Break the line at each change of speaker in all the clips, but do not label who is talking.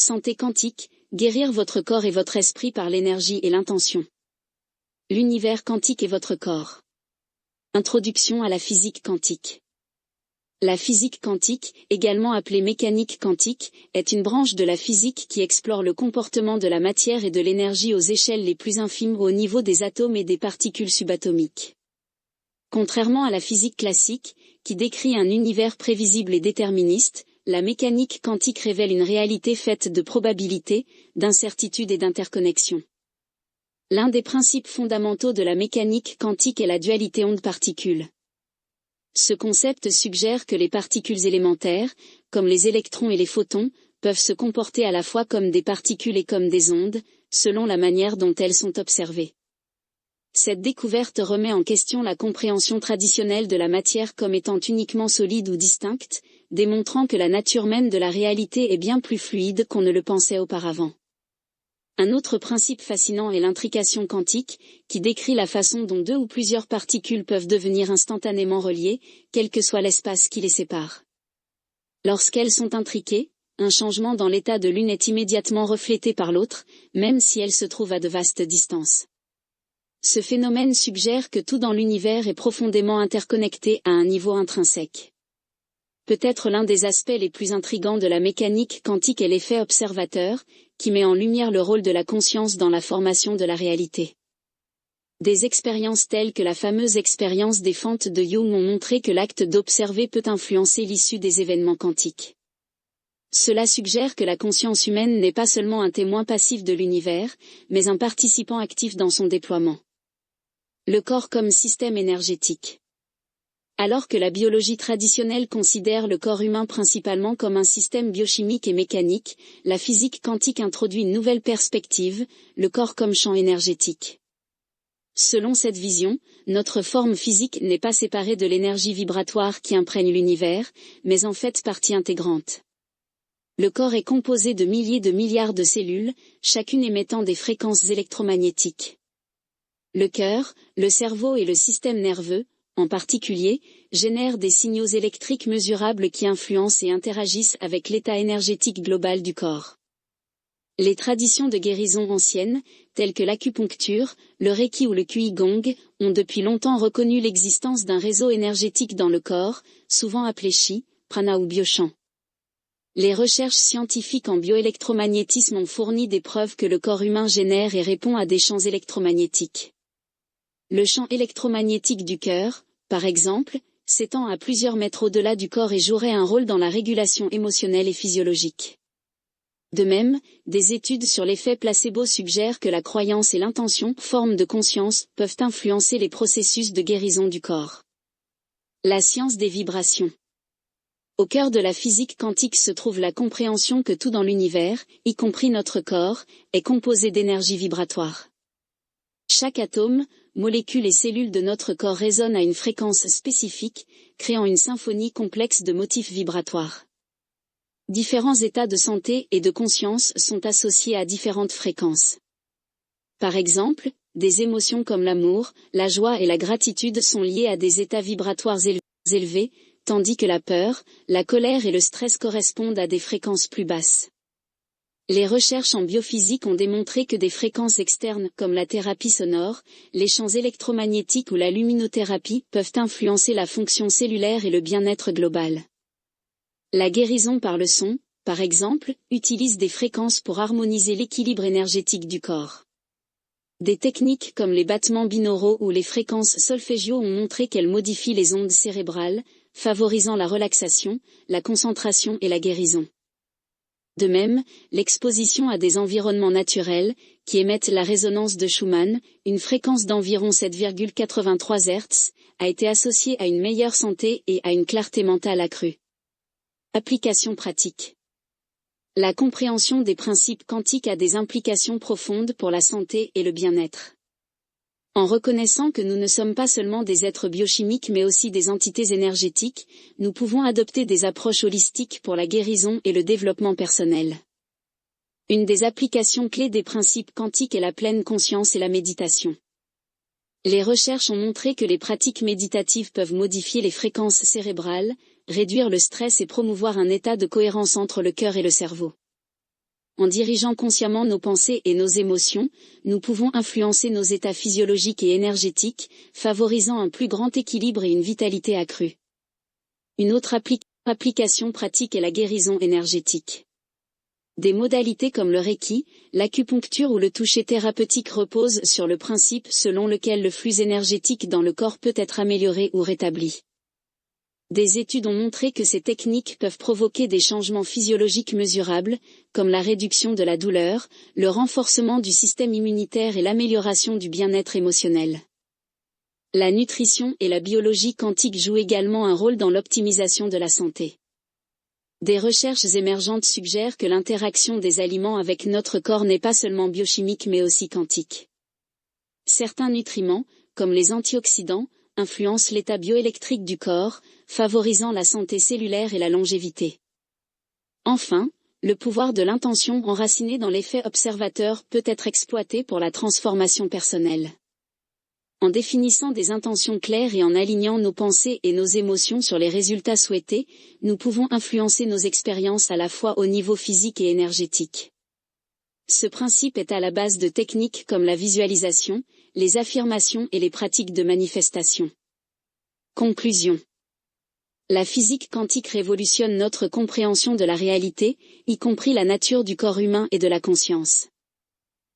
Santé quantique, guérir votre corps et votre esprit par l'énergie et l'intention. L'univers quantique et votre corps. Introduction à la physique quantique. La physique quantique, également appelée mécanique quantique, est une branche de la physique qui explore le comportement de la matière et de l'énergie aux échelles les plus infimes au niveau des atomes et des particules subatomiques. Contrairement à la physique classique, qui décrit un univers prévisible et déterministe, la mécanique quantique révèle une réalité faite de probabilités, d'incertitudes et d'interconnexions. L'un des principes fondamentaux de la mécanique quantique est la dualité onde-particule. Ce concept suggère que les particules élémentaires, comme les électrons et les photons, peuvent se comporter à la fois comme des particules et comme des ondes, selon la manière dont elles sont observées. Cette découverte remet en question la compréhension traditionnelle de la matière comme étant uniquement solide ou distincte, démontrant que la nature même de la réalité est bien plus fluide qu'on ne le pensait auparavant. Un autre principe fascinant est l'intrication quantique, qui décrit la façon dont deux ou plusieurs particules peuvent devenir instantanément reliées, quel que soit l'espace qui les sépare. Lorsqu'elles sont intriquées, un changement dans l'état de l'une est immédiatement reflété par l'autre, même si elles se trouvent à de vastes distances. Ce phénomène suggère que tout dans l'univers est profondément interconnecté à un niveau intrinsèque. Peut-être l'un des aspects les plus intrigants de la mécanique quantique est l'effet observateur, qui met en lumière le rôle de la conscience dans la formation de la réalité. Des expériences telles que la fameuse expérience des fentes de Young ont montré que l'acte d'observer peut influencer l'issue des événements quantiques. Cela suggère que la conscience humaine n'est pas seulement un témoin passif de l'univers, mais un participant actif dans son déploiement. Le corps comme système énergétique. Alors que la biologie traditionnelle considère le corps humain principalement comme un système biochimique et mécanique, la physique quantique introduit une nouvelle perspective, le corps comme champ énergétique. Selon cette vision, notre forme physique n'est pas séparée de l'énergie vibratoire qui imprègne l'univers, mais en fait partie intégrante. Le corps est composé de milliers de milliards de cellules, chacune émettant des fréquences électromagnétiques. Le cœur, le cerveau et le système nerveux, en particulier, génèrent des signaux électriques mesurables qui influencent et interagissent avec l'état énergétique global du corps. Les traditions de guérison anciennes, telles que l'acupuncture, le reiki ou le qigong, ont depuis longtemps reconnu l'existence d'un réseau énergétique dans le corps, souvent appelé chi, prana ou biochamp. Les recherches scientifiques en bioélectromagnétisme ont fourni des preuves que le corps humain génère et répond à des champs électromagnétiques. Le champ électromagnétique du cœur, par exemple, s'étend à plusieurs mètres au-delà du corps et jouerait un rôle dans la régulation émotionnelle et physiologique. De même, des études sur l'effet placebo suggèrent que la croyance et l'intention, forme de conscience, peuvent influencer les processus de guérison du corps. La science des vibrations. Au cœur de la physique quantique se trouve la compréhension que tout dans l'univers, y compris notre corps, est composé d'énergie vibratoire. Chaque atome, molécule et cellule de notre corps résonne à une fréquence spécifique, créant une symphonie complexe de motifs vibratoires. Différents états de santé et de conscience sont associés à différentes fréquences. Par exemple, des émotions comme l'amour, la joie et la gratitude sont liées à des états vibratoires élevés, tandis que la peur, la colère et le stress correspondent à des fréquences plus basses. Les recherches en biophysique ont démontré que des fréquences externes comme la thérapie sonore, les champs électromagnétiques ou la luminothérapie peuvent influencer la fonction cellulaire et le bien-être global. La guérison par le son, par exemple, utilise des fréquences pour harmoniser l'équilibre énergétique du corps. Des techniques comme les battements binauraux ou les fréquences solfégiaux ont montré qu'elles modifient les ondes cérébrales, favorisant la relaxation, la concentration et la guérison. De même, l'exposition à des environnements naturels, qui émettent la résonance de Schumann, une fréquence d'environ 7,83 Hz, a été associée à une meilleure santé et à une clarté mentale accrue. Applications pratiques. La compréhension des principes quantiques a des implications profondes pour la santé et le bien-être. En reconnaissant que nous ne sommes pas seulement des êtres biochimiques mais aussi des entités énergétiques, nous pouvons adopter des approches holistiques pour la guérison et le développement personnel. Une des applications clés des principes quantiques est la pleine conscience et la méditation. Les recherches ont montré que les pratiques méditatives peuvent modifier les fréquences cérébrales, réduire le stress et promouvoir un état de cohérence entre le cœur et le cerveau. en dirigeant consciemment nos pensées et nos émotions, nous pouvons influencer nos états physiologiques et énergétiques, favorisant un plus grand équilibre et une vitalité accrue. Une autre application pratique est la guérison énergétique. Des modalités comme le Reiki, l'acupuncture ou le toucher thérapeutique reposent sur le principe selon lequel le flux énergétique dans le corps peut être amélioré ou rétabli. Des études ont montré que ces techniques peuvent provoquer des changements physiologiques mesurables, comme la réduction de la douleur, le renforcement du système immunitaire et l'amélioration du bien-être émotionnel. La nutrition et la biologie quantique jouent également un rôle dans l'optimisation de la santé. Des recherches émergentes suggèrent que l'interaction des aliments avec notre corps n'est pas seulement biochimique mais aussi quantique. Certains nutriments, comme les antioxydants, influencent l'état bioélectrique du corps, favorisant la santé cellulaire et la longévité. Enfin, le pouvoir de l'intention enraciné dans l'effet observateur peut être exploité pour la transformation personnelle. En définissant des intentions claires et en alignant nos pensées et nos émotions sur les résultats souhaités, nous pouvons influencer nos expériences à la fois au niveau physique et énergétique. Ce principe est à la base de techniques comme la visualisation, les affirmations et les pratiques de manifestation. Conclusion. La physique quantique révolutionne notre compréhension de la réalité, y compris la nature du corps humain et de la conscience.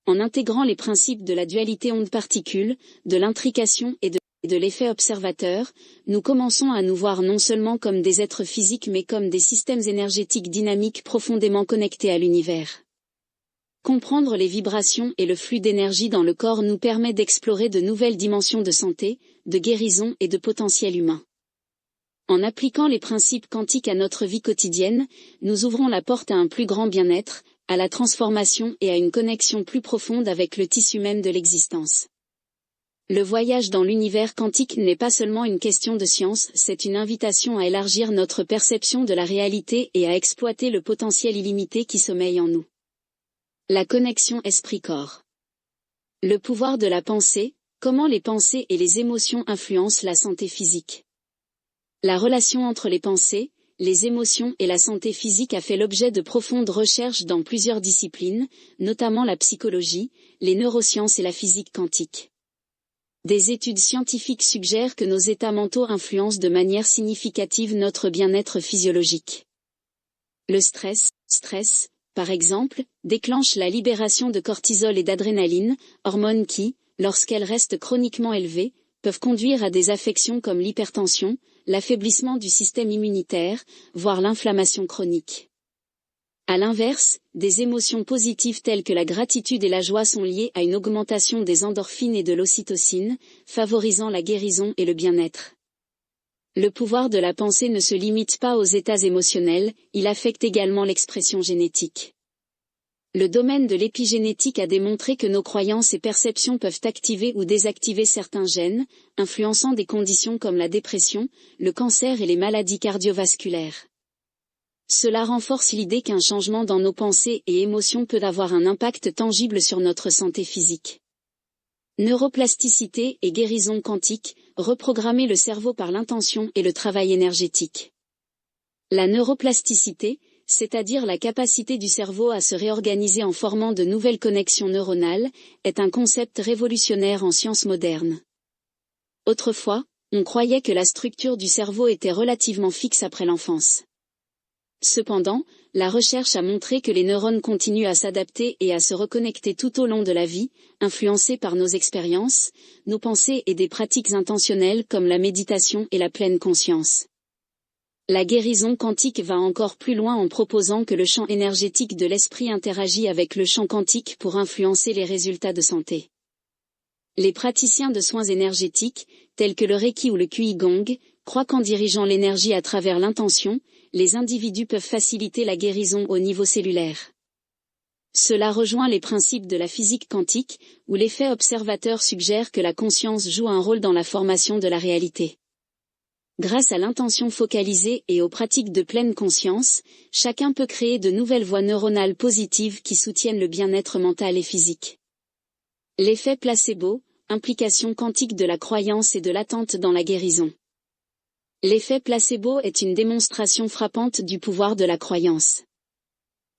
En intégrant les principes de la dualité onde-particule, de l'intrication et de l'effet observateur, nous commençons à nous voir non seulement comme des êtres physiques mais comme des systèmes énergétiques dynamiques profondément connectés à l'univers. Comprendre les vibrations et le flux d'énergie dans le corps nous permet d'explorer de nouvelles dimensions de santé, de guérison et de potentiel humain. En appliquant les principes quantiques à notre vie quotidienne, nous ouvrons la porte à un plus grand bien-être, à la transformation et à une connexion plus profonde avec le tissu même de l'existence. Le voyage dans l'univers quantique n'est pas seulement une question de science, c'est une invitation à élargir notre perception de la réalité et à exploiter le potentiel illimité qui sommeille en nous. La connexion esprit-corps. Le pouvoir de la pensée, comment les pensées et les émotions influencent la santé physique. La relation entre les pensées, les émotions et la santé physique a fait l'objet de profondes recherches dans plusieurs disciplines, notamment la psychologie, les neurosciences et la physique quantique. Des études scientifiques suggèrent que nos états mentaux influencent de manière significative notre bien-être physiologique. Le stress, par exemple, déclenche la libération de cortisol et d'adrénaline, hormones qui, lorsqu'elles restent chroniquement élevées, peuvent conduire à des affections comme l'hypertension, l'affaiblissement du système immunitaire, voire l'inflammation chronique. À l'inverse, des émotions positives telles que la gratitude et la joie sont liées à une augmentation des endorphines et de l'ocytocine, favorisant la guérison et le bien-être. Le pouvoir de la pensée ne se limite pas aux états émotionnels, il affecte également l'expression génétique. Le domaine de l'épigénétique a démontré que nos croyances et perceptions peuvent activer ou désactiver certains gènes, influençant des conditions comme la dépression, le cancer et les maladies cardiovasculaires. Cela renforce l'idée qu'un changement dans nos pensées et émotions peut avoir un impact tangible sur notre santé physique. Neuroplasticité et guérison quantique, reprogrammer le cerveau par l'intention et le travail énergétique. La neuroplasticité, c'est-à-dire la capacité du cerveau à se réorganiser en formant de nouvelles connexions neuronales, est un concept révolutionnaire en sciences modernes. Autrefois, on croyait que la structure du cerveau était relativement fixe après l'enfance. Cependant, la recherche a montré que les neurones continuent à s'adapter et à se reconnecter tout au long de la vie, influencés par nos expériences, nos pensées et des pratiques intentionnelles comme la méditation et la pleine conscience. La guérison quantique va encore plus loin en proposant que le champ énergétique de l'esprit interagit avec le champ quantique pour influencer les résultats de santé. Les praticiens de soins énergétiques, tels que le Reiki ou le Qigong, croient qu'en dirigeant l'énergie à travers l'intention, les individus peuvent faciliter la guérison au niveau cellulaire. Cela rejoint les principes de la physique quantique, où l'effet observateur suggère que la conscience joue un rôle dans la formation de la réalité. Grâce à l'intention focalisée et aux pratiques de pleine conscience, chacun peut créer de nouvelles voies neuronales positives qui soutiennent le bien-être mental et physique. L'effet placebo, implication quantique de la croyance et de l'attente dans la guérison. L'effet placebo est une démonstration frappante du pouvoir de la croyance.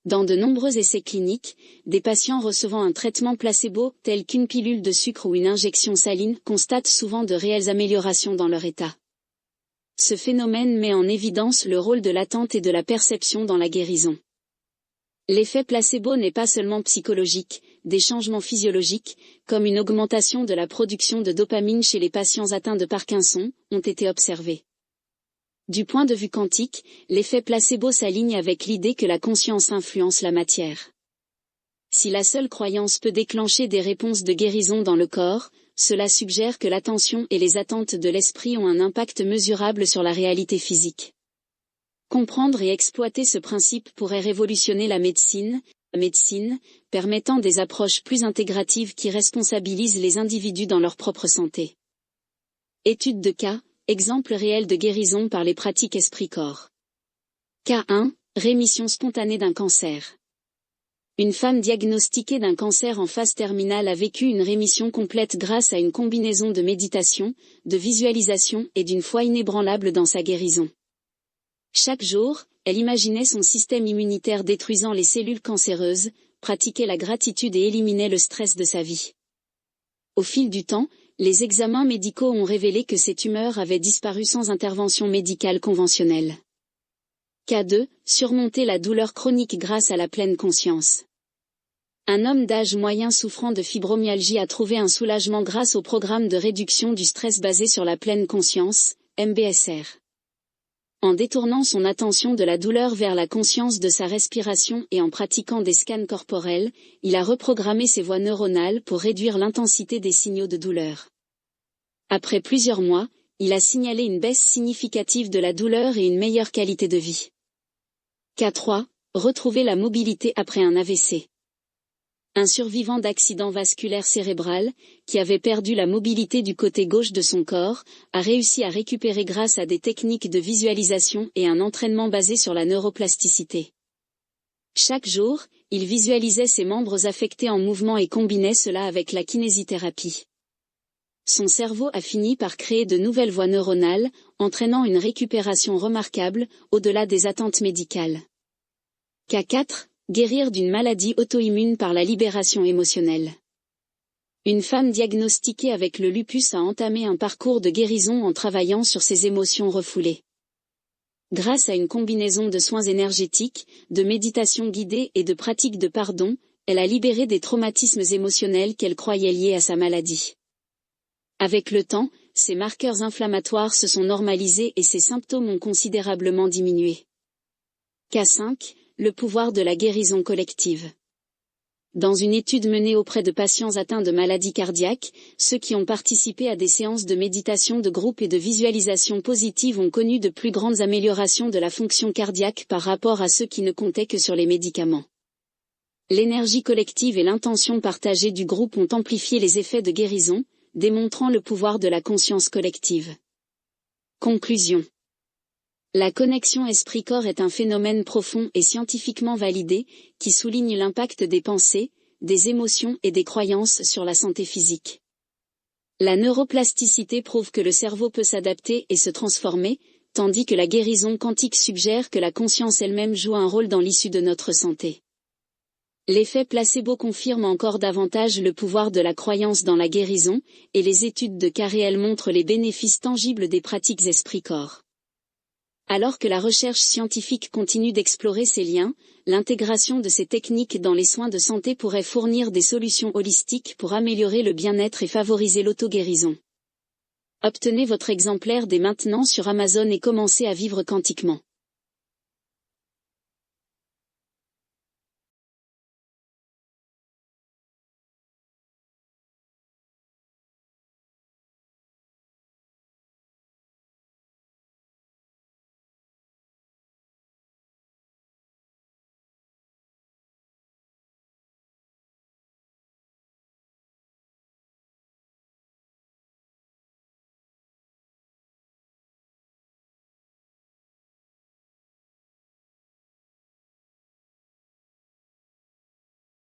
Dans de nombreux essais cliniques, des patients recevant un traitement placebo, tel qu'une pilule de sucre ou une injection saline, constatent souvent de réelles améliorations dans leur état. Ce phénomène met en évidence le rôle de l'attente et de la perception dans la guérison. L'effet placebo n'est pas seulement psychologique, des changements physiologiques, comme une augmentation de la production de dopamine chez les patients atteints de Parkinson, ont été observés. Du point de vue quantique, l'effet placebo s'aligne avec l'idée que la conscience influence la matière. Si la seule croyance peut déclencher des réponses de guérison dans le corps, cela suggère que l'attention et les attentes de l'esprit ont un impact mesurable sur la réalité physique. Comprendre et exploiter ce principe pourrait révolutionner la médecine, permettant des approches plus intégratives qui responsabilisent les individus dans leur propre santé. Étude de cas, exemple réel de guérison par les pratiques esprit-corps. Cas 1, rémission spontanée d'un cancer. Une femme diagnostiquée d'un cancer en phase terminale a vécu une rémission complète grâce à une combinaison de méditation, de visualisation et d'une foi inébranlable dans sa guérison. Chaque jour, elle imaginait son système immunitaire détruisant les cellules cancéreuses, pratiquait la gratitude et éliminait le stress de sa vie. Au fil du temps, les examens médicaux ont révélé que ces tumeurs avaient disparu sans intervention médicale conventionnelle. Cas 2, surmonter la douleur chronique grâce à la pleine conscience. Un homme d'âge moyen souffrant de fibromyalgie a trouvé un soulagement grâce au programme de réduction du stress basé sur la pleine conscience, MBSR. En détournant son attention de la douleur vers la conscience de sa respiration et en pratiquant des scans corporels, il a reprogrammé ses voies neuronales pour réduire l'intensité des signaux de douleur. Après plusieurs mois, il a signalé une baisse significative de la douleur et une meilleure qualité de vie. Cas 3, retrouver la mobilité après un AVC. Un survivant d'accident vasculaire cérébral, qui avait perdu la mobilité du côté gauche de son corps, a réussi à récupérer grâce à des techniques de visualisation et un entraînement basé sur la neuroplasticité. Chaque jour, il visualisait ses membres affectés en mouvement et combinait cela avec la kinésithérapie. Son cerveau a fini par créer de nouvelles voies neuronales, entraînant une récupération remarquable, au-delà des attentes médicales. Cas 4. Guérir d'une maladie auto-immune par la libération émotionnelle. Une femme diagnostiquée avec le lupus a entamé un parcours de guérison en travaillant sur ses émotions refoulées. Grâce à une combinaison de soins énergétiques, de méditation guidée et de pratiques de pardon, elle a libéré des traumatismes émotionnels qu'elle croyait liés à sa maladie. Avec le temps, ses marqueurs inflammatoires se sont normalisés et ses symptômes ont considérablement diminué. Cas 5. Le pouvoir de la guérison collective. Dans une étude menée auprès de patients atteints de maladies cardiaques, ceux qui ont participé à des séances de méditation de groupe et de visualisation positive ont connu de plus grandes améliorations de la fonction cardiaque par rapport à ceux qui ne comptaient que sur les médicaments. L'énergie collective et l'intention partagée du groupe ont amplifié les effets de guérison, démontrant le pouvoir de la conscience collective. Conclusion. La connexion esprit-corps est un phénomène profond et scientifiquement validé, qui souligne l'impact des pensées, des émotions et des croyances sur la santé physique. La neuroplasticité prouve que le cerveau peut s'adapter et se transformer, tandis que la guérison quantique suggère que la conscience elle-même joue un rôle dans l'issue de notre santé. L'effet placebo confirme encore davantage le pouvoir de la croyance dans la guérison, et les études de cas réels montrent les bénéfices tangibles des pratiques esprit-corps. Alors que la recherche scientifique continue d'explorer ces liens, l'intégration de ces techniques dans les soins de santé pourrait fournir des solutions holistiques pour améliorer le bien-être et favoriser l'auto-guérison. Obtenez votre exemplaire dès maintenant sur Amazon et commencez à vivre quantiquement.